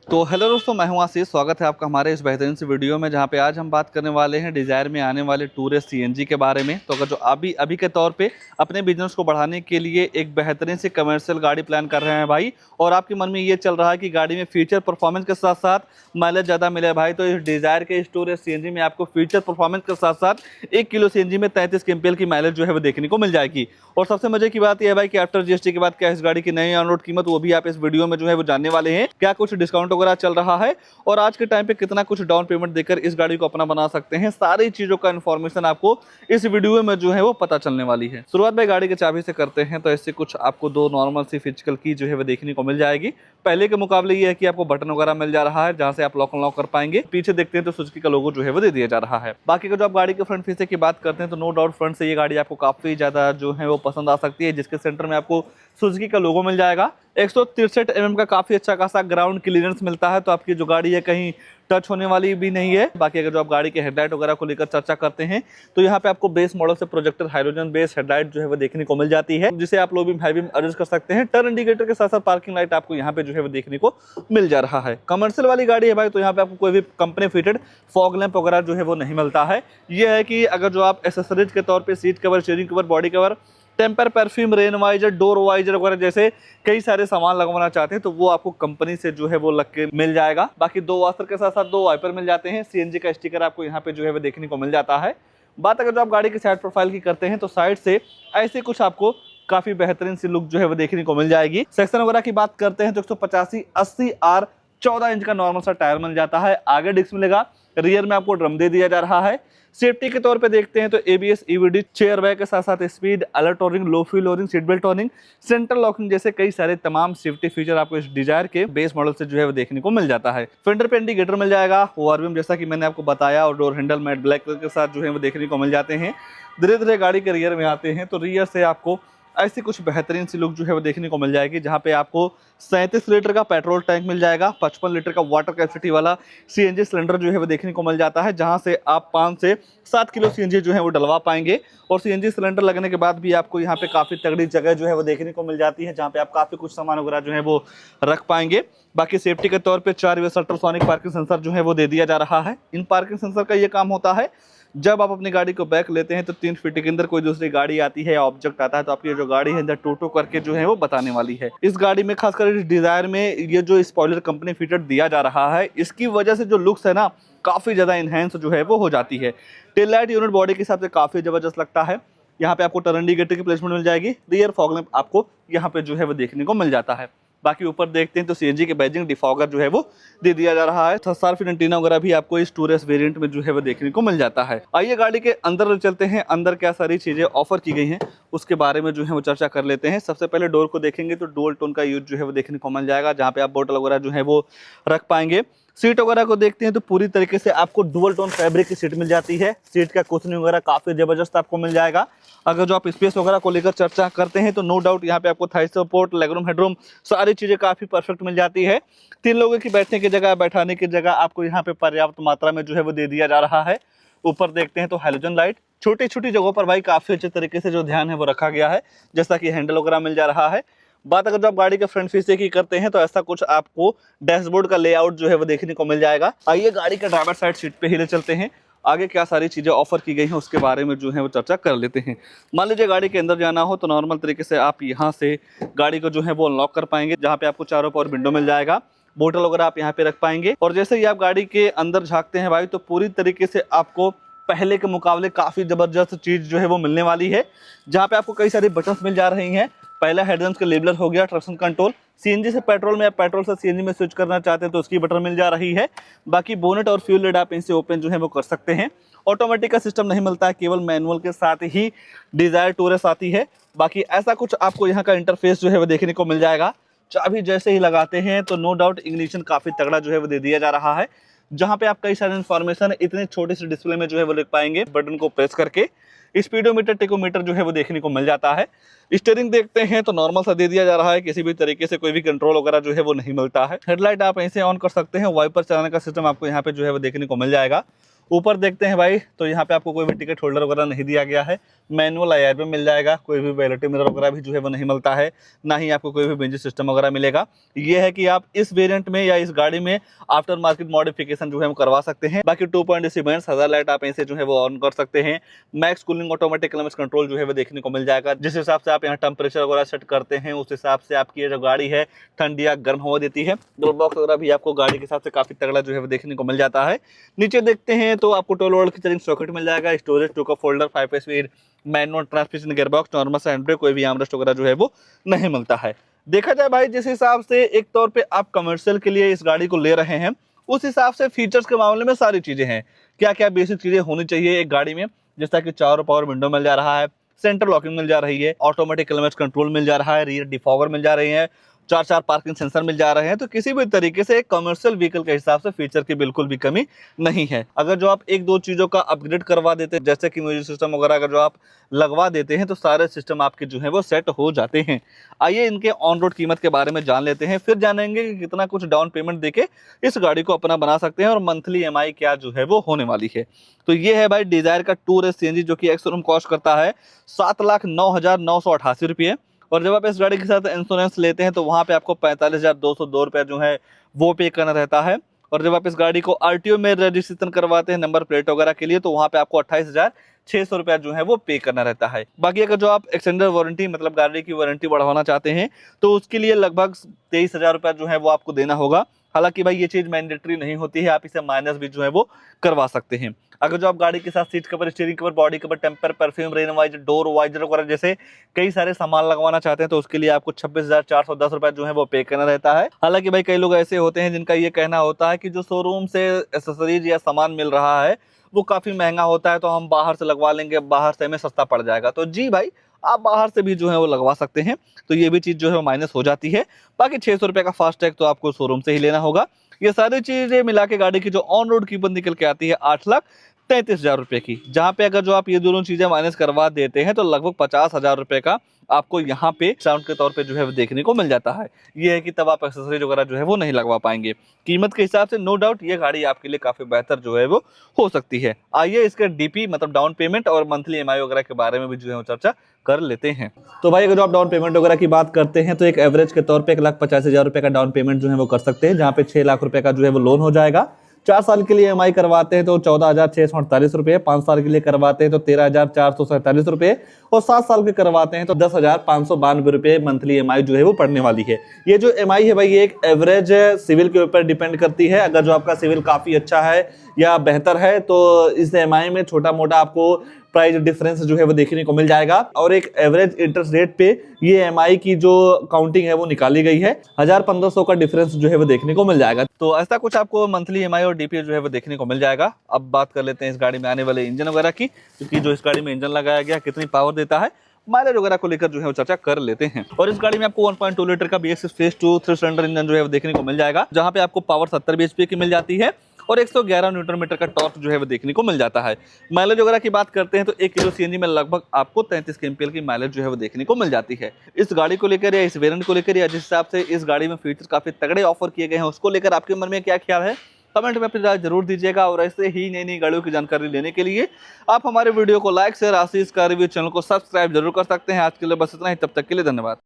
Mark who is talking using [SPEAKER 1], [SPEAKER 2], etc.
[SPEAKER 1] तो हेलो दोस्तों, मैं हूं आशीष। स्वागत है आपका हमारे इस बेहतरीन से वीडियो में, जहां पे आज हम बात करने वाले हैं डिज़ायर में आने वाले टूरिस्ट सीएनजी के बारे में। तो अगर जो अभी अभी के तौर पे अपने बिजनेस को बढ़ाने के लिए एक बेहतरीन सी कमर्शियल गाड़ी प्लान कर रहे हैं भाई, और आपके मन में ये चल रहा है कि गाड़ी में फीचर परफॉर्मेंस के साथ साथ माइलेज ज़्यादा मिले भाई, तो इस डिज़ायर के इस टूरिस्ट सीएनजी में आपको फीचर परफॉर्मेंस के साथ साथ 1 किलो सीएनजी में 33 केएमपीएल की माइलेज जो है वो देखने को मिल जाएगी। और सबसे मजे की बात यह है भाई कि आफ्टर जीएसटी के बाद क्या इस गाड़ी की नई ऑन रोड कीमत वो भी आप इस वीडियो में जो है वो जानने वाले हैं। क्या कुछ डिस्काउंट वगैरह चल रहा है और आज के टाइम पे कितना कुछ डाउन पेमेंट देकर इस गाड़ी को अपना बना सकते हैं, सारी चीजों का इन्फॉर्मेशन आपको इस वीडियो में जो है वो पता चलने वाली है। शुरुआत में गाड़ी के चाबी से करते हैं, तो इससे कुछ आपको दो नॉर्मल सी फिजिकल की जो है वो देखने को मिल जाएगी। पहले के मुकाबले ये है कि आपको बटन वगैरह मिल जा रहा है जहां से आप लॉक अनलॉक कर पाएंगे। पीछे देखते हैं तो सुजुकी का लोगो जो है वो दे दिया जा रहा है। बाकी का जो आप गाड़ी के फ्रंट फीचर की बात करते हैं तो नो डाउट फ्रंट से ये गाड़ी आपको काफी ज्यादा जो है वो पसंद आ सकती है, जिसके सेंटर में आपको सुजुकी का लोगो मिल जाएगा। 163 mm का काफी अच्छा खासा ग्राउंड क्लियरेंस मिलता है, तो आपकी जो गाड़ी है कहीं टच होने वाली भी नहीं है। बाकी अगर जो आप गाड़ी के हेडलाइट वगैरह को लेकर चर्चा करते हैं तो यहाँ पे आपको बेस मॉडल से प्रोजेक्टर हाइड्रोजन बेस हेडलाइट जो है वो देखने को मिल जाती है, जिसे आप low beam high beam adjust कर सकते हैं। टर्न इंडिकेटर के साथ साथ पार्किंग लाइट आपको यहाँ पे जो है वो देखने को मिल जा रहा है। कमर्शियल वाली गाड़ी है भाई, तो यहाँ पे आपको कोई भी कंपनी फिटेड फॉग लैंप वगैरह जो है वो नहीं मिलता है। ये है कि अगर जो आप एसेसरीज के तौर पर seat cover, steering cover, body cover, टेम्पर, perfume, rain visor, door visor वगैरह जैसे कई सारे सामान लगवाना चाहते हैं तो वो आपको कंपनी से जो है वो लग के मिल जाएगा। बाकी दो वास्तर के साथ साथ दो वाइपर मिल जाते हैं। सीएनजी का स्टिकर आपको यहाँ पे जो है वो देखने को मिल जाता है। बात अगर जो आप गाड़ी की साइड प्रोफाइल की करते हैं तो साइड से ऐसे कुछ आपको काफी बेहतरीन सी लुक जो है वो देखने को मिल जाएगी। सेक्शन वगैरह की बात करते हैं तो 185/80R 14 इंच का नॉर्मल सा टायर मिल जाता है। आगे डिस्क मिलेगा, रियर में आपको ड्रम दे दिया जा रहा है। सेफ्टी के तौर पे देखते हैं तो एबीएस, ईवीडी, चेयर बैग के साथ साथ स्पीड अलर्ट वार्निंग, लो fuel warning, seat belt warning, central locking जैसे कई सारे तमाम सेफ्टी फीचर आपको इस डिजायर के बेस मॉडल से जो है वो देखने को मिल जाता है। फेंडर पे इंडिकेटर मिल जाएगा, ओआरवीएम जैसा कि मैंने आपको बताया, और door handle matte black colour के साथ जो है वो देखने को मिल जाते हैं। धीरे धीरे गाड़ी के रियर में आते हैं तो रियर से आपको ऐसी कुछ बेहतरीन सी लुक जो है वो देखने को मिल जाएगी, जहां पे आपको 37 लीटर का पेट्रोल टैंक मिल जाएगा। 55 लीटर का वाटर कैपेसिटी वाला सीएनजी सिलेंडर जो है वो देखने को मिल जाता है, जहां से आप 5 से 7 किलो सीएनजी जो है वो डलवा पाएंगे। और सीएनजी सिलेंडर लगने के बाद भी आपको यहाँ पे काफी तगड़ी जगह जो है वो देखने को मिल जाती है, जहाँ पे आप काफी कुछ सामान वगैरह जो है वो रख पाएंगे। बाकी सेफ्टी के तौर पे 4 वे अल्ट्रासोनिक पार्किंग सेंसर जो है वो दे दिया जा रहा है। इन पार्किंग सेंसर का ये काम होता है, जब आप अपनी गाड़ी को बैक लेते हैं तो 3 फीट के अंदर कोई दूसरी गाड़ी आती है या ऑब्जेक्ट आता है तो आपकी जो गाड़ी है अंदर टोटो करके जो है वो बताने वाली है। इस गाड़ी में खासकर इस डिजायर में ये जो स्पॉइलर कंपनी फिटेड दिया जा रहा है, इसकी वजह से जो लुक्स है ना काफी ज्यादा इनहेंस जो है वो हो जाती है। टेल लाइट यूनिट बॉडी के हिसाब से काफी जबरदस्त लगता है। यहाँ पे आपको टर्न इंडिकेटर की प्लेसमेंट मिल जाएगी। रियर फॉग लैंप आपको यहाँ पे जो है वो देखने को मिल जाता है। बाकी ऊपर देखते हैं तो सीएनजी के बैजिंग डिफॉगर जो है वो दे दिया जा रहा है। शार्प फिन एंटीना वगैरह भी आपको इस टूरिस्ट वेरिएंट में जो है वो देखने को मिल जाता है। आइए गाड़ी के अंदर चलते हैं, अंदर क्या सारी चीजें ऑफर की गई हैं उसके बारे में जो है वो चर्चा कर लेते हैं। सबसे पहले डोर को देखेंगे तो डुअल टोन का यूज जो है वो देखने को मिल जाएगा, जहाँ पे आप बोतल वगैरह जो है वो रख पाएंगे। सीट वगैरह को देखते हैं तो पूरी तरीके से आपको डुअल टोन फैब्रिक की सीट मिल जाती है। सीट का कुशनिंग वगैरह काफी जबरदस्त आपको मिल जाएगा। अगर जो आप स्पेस वगैरह को लेकर चर्चा करते हैं तो नो डाउट यहाँ पे आपको थाई सपोर्ट, लेगरूम, हेडरूम सारी चीजें काफी परफेक्ट मिल जाती है। 3 लोगों की बैठने की जगह, बैठाने की जगह आपको यहाँ पे पर्याप्त मात्रा में जो है वो दे दिया जा रहा है। ऊपर देखते हैं तो हैलोजन लाइट छोटी छोटी जगहों पर भाई काफी अच्छे तरीके से जो ध्यान है वो रखा गया है, जैसा कि हैंडल वगैरह मिल जा रहा है। बात अगर जो आप गाड़ी के फ्रंट फीचर की करते हैं तो ऐसा कुछ आपको डैशबोर्ड का लेआउट जो है वो देखने को मिल जाएगा। आइए गाड़ी का ड्राइवर साइड सीट पे ही ले चलते हैं, आगे क्या सारी चीजें ऑफर की गई हैं उसके बारे में जो है वो चर्चा कर लेते हैं। मान लीजिए गाड़ी के अंदर जाना हो तो नॉर्मल तरीके से आप यहाँ से गाड़ी को जो है वो अनलॉक कर पाएंगे, जहाँ पे आपको चारों पावर विंडो मिल जाएगा। बोतल वगैरह आप यहाँ पे रख पाएंगे। और जैसे ही आप गाड़ी के अंदर झांकते हैं भाई तो पूरी तरीके से आपको पहले के मुकाबले काफी जबरदस्त चीज जो है वो मिलने वाली है, जहाँ पे आपको कई सारी बटन्स मिल जा रही हैं। पहला हेडलैम्प्स का लेबलर हो गया, ट्रैक्शन कंट्रोल, सीएनजी से पेट्रोल में या पेट्रोल से सीएनजी में स्विच करना चाहते हैं तो उसकी बटन मिल जा रही है। बाकी बोनेट और फ्यूल लिड आप इनसे ओपन जो है वो कर सकते हैं। ऑटोमेटिक का सिस्टम नहीं मिलता है, केवल मैनुअल के साथ ही डिजायर टूरस आती है। बाकी ऐसा कुछ आपको यहाँ का इंटरफेस जो है वो देखने को मिल जाएगा। चाबी जैसे ही लगाते हैं तो नो डाउट इग्निशन काफी तगड़ा जो है वो दे दिया जा रहा है, जहाँ पे आप कई सारी इन्फॉर्मेशन इतने छोटे से डिस्प्ले में जो है वो लिख पाएंगे बटन को प्रेस करके। स्पीडोमीटर, टेकोमीटर जो है वो देखने को मिल जाता है। स्टीयरिंग देखते हैं तो नॉर्मल सा दे दिया जा रहा है, किसी भी तरीके से कोई भी कंट्रोल वगैरह जो है वो नहीं मिलता है। हेडलाइट आप ऐसे ऑन कर सकते हैं। वाइपर चलाने का सिस्टम आपको यहाँ पे जो है वो देखने को मिल जाएगा। ऊपर देखते हैं भाई, तो यहाँ पे आपको कोई भी टिकट होल्डर वगैरह नहीं दिया गया है। मैनुअल IR पे मिल जाएगा, कोई भी वैनिटी मिरर वगैरह भी जो है वो नहीं मिलता है, ना ही आपको कोई भी म्यूजिक सिस्टम वगैरह मिलेगा। ये है कि आप इस वेरिएंट में या इस गाड़ी में आफ्टर मार्केट मॉडिफिकेशन जो है वो करवा सकते हैं। बाकी 2.AC बैंड्स, हज़ार लाइट आप ऐसे जो है वो ऑन कर सकते हैं। Max cooling automatic climate control जो है वो देखने को मिल जाएगा। जिस हिसाब से आप यहाँ टेम्परेचर वगैरह सेट करते हैं उस हिसाब से आपकी ये जो गाड़ी है ठंडी या गर्म हवा देती है। डोर बॉक्स वगैरह भी आपको गाड़ी के हिसाब से काफी तगड़ा जो है वो देखने को मिल जाता है। नीचे देखते हैं तो आपको 12 वोल्ट की चार्जिंग सॉकेट मिल जाएगा, storage, 2 cup holder, 5 speed manual transmission gear box, normal से एंड्रॉइड, कोई भी आर्मरेस्ट वगैरह जो है वो नहीं मिलता है। देखा जाए भाई, जिस हिसाब से एक तौर पे आप कमर्शियल के लिए इस गाड़ी को ले रहे हैं, उस हिसाब से फीचर्स के मामले में सारी चीजें हैं। क्या क्या बेसिक चीजें होनी चाहिए एक गाड़ी में, जैसा कि चारों पावर विंडो मिल जा रहा है, सेंटर लॉकिंग मिल जा रही है, ऑटोमेटिक क्लाइमेट कंट्रोल मिल जा रहा है, रियर डिफॉगर मिल जा रही है, 4 पार्किंग सेंसर मिल जा रहे हैं। तो किसी भी तरीके से एक कमर्शियल व्हीकल के हिसाब से फीचर की बिल्कुल भी कमी नहीं है। अगर जो आप एक दो चीज़ों का अपग्रेड करवा देते हैं, जैसे कि म्यूजिक सिस्टम वगैरह अगर जो आप लगवा देते हैं, तो सारे सिस्टम आपके जो है वो सेट हो जाते हैं। आइए इनके ऑन रोड कीमत के बारे में जान लेते हैं, फिर जानेंगे कि कितना कुछ डाउन पेमेंट देके इस गाड़ी को अपना बना सकते हैं और मंथली EMI क्या जो है वो होने वाली है। तो ये है भाई डिजायर का टूर एस CNG, जो कि एक्स शोरूम कॉस्ट करता है 7,09,988 रुपये। और जब आप इस गाड़ी के साथ इंश्योरेंस लेते हैं तो वहाँ पे आपको 45,202 रुपये जो है वो पे करना रहता है। और जब आप इस गाड़ी को RTO में रजिस्ट्रेशन करवाते हैं नंबर प्लेट वगैरह के लिए, तो वहाँ पे आपको 28,600 रुपया जो है वो पे करना रहता है। बाकी अगर जो आप एक्सटेंडर वारंटी मतलब गाड़ी की वारंटी बढ़वाना चाहते हैं तो उसके लिए लगभग 23,000 रुपया जो है वो आपको देना होगा। हालांकि भाई ये चीज़ मैंडेटरी नहीं होती है, आप इसे माइनस भी जो है वो करवा सकते हैं। अगर जो आप गाड़ी के साथ seat cover, steering cover, body cover, टेम्पर, perfume, rain visor, door visor वगैरह जैसे कई सारे सामान लगवाना चाहते हैं तो उसके लिए आपको 26,410 रुपए जो है वो पे करना रहता है। हालांकि भाई कई लोग ऐसे होते हैं जिनका ये कहना होता है कि जो शोरूम से एसेसरीज या सामान मिल रहा है वो काफी महंगा होता है, तो हम बाहर से लगवा लेंगे, बाहर से हमें सस्ता पड़ जाएगा। तो जी भाई, आप बाहर से भी जो है वो लगवा सकते हैं, तो ये भी चीज जो है वो माइनस हो जाती है। बाकी 600 रुपए का फास्ट टैग तो आपको शोरूम से ही लेना होगा। ये सारी चीजें मिला के गाड़ी की जो ऑन रोड कीमत निकल के आती है 8,33,000 रुपए की, जहां पे अगर जो आप ये दोनों चीजें माइनस करवा देते हैं तो लगभग 50,000 रुपए का आपको यहाँ पे डिस्काउंट के तौर पे जो है वो देखने को मिल जाता है। ये है कि तब आप एक्सेसरीज वगैरह जो है वो नहीं लगवा पाएंगे। कीमत के हिसाब से नो डाउट ये गाड़ी आपके लिए काफी बेहतर जो है वो हो सकती है। आइए इसके DP मतलब डाउन पेमेंट और मंथली EMI वगैरह के बारे में भी जो है वो चर्चा कर लेते हैं। तो भाई अगर जो आप डाउन पेमेंट वगैरह की बात करते हैं तो एक एवरेज के तौर पे 1,85,000 रुपए का डाउन पेमेंट जो है वो कर सकते हैं, जहाँ पे 6 लाख रुपए का जो है वो लोन हो जाएगा। 4 साल के लिए EMI करवाते हैं तो 14,648 रुपये, 5 साल के लिए करवाते हैं तो 13,447 रुपये, और 7 साल के करवाते हैं तो 10,592 रुपये मंथली EMI जो है वो पड़ने वाली है। ये जो EMI है भाई, ये एक एवरेज सिविल के ऊपर डिपेंड करती है। अगर जो आपका सिविल काफी अच्छा है या बेहतर है तो इस EMI में छोटा मोटा आपको प्राइस डिफरेंस जो है वो देखने को मिल जाएगा। और एक एवरेज इंटरेस्ट रेट पे ये EMI की जो काउंटिंग है वो निकाली गई है, 1,500 का डिफरेंस जो है वो देखने को मिल जाएगा। तो ऐसा कुछ आपको मंथली EMI और DP जो है वो देखने को मिल जाएगा। अब बात कर लेते हैं इस गाड़ी में आने वाले इंजन वगैरह की, क्योंकि जो इस गाड़ी में इंजन लगाया गया कितनी पावर देता है, माइलेज वगैरह को लेकर जो है वो चर्चा कर लेते हैं। और इस गाड़ी में आपको 1.2 लीटर का BS6 फेज 2 3 सिलेंडर इंजन जो है वो देखने को मिल जाएगा, जहां पे आपको पावर 70 bhp की मिल जाती है और 111 न्यूटन मीटर का टॉर्क जो है वो देखने को मिल जाता है। माइलेज वगैरह की बात करते हैं तो 1 किलो CNG में लगभग आपको 33 kmpl की माइलेज जो है वो देखने को मिल जाती है। इस गाड़ी को लेकर या इस वेरिएंट को लेकर या जिस हिसाब से इस गाड़ी में फीचर्स काफी तगड़े ऑफर किए गए हैं, उसको लेकर आपके मन में क्या ख्याल है, कमेंट में अपनी राय जरूर दीजिएगा। और ऐसे ही नई नई गाड़ियों की जानकारी लेने के लिए आप हमारे वीडियो को लाइक, शेयर, आशीष का रिव्यू चैनल को सब्सक्राइब जरूर कर सकते हैं। आज के लिए बस इतना ही, तब तक के लिए धन्यवाद।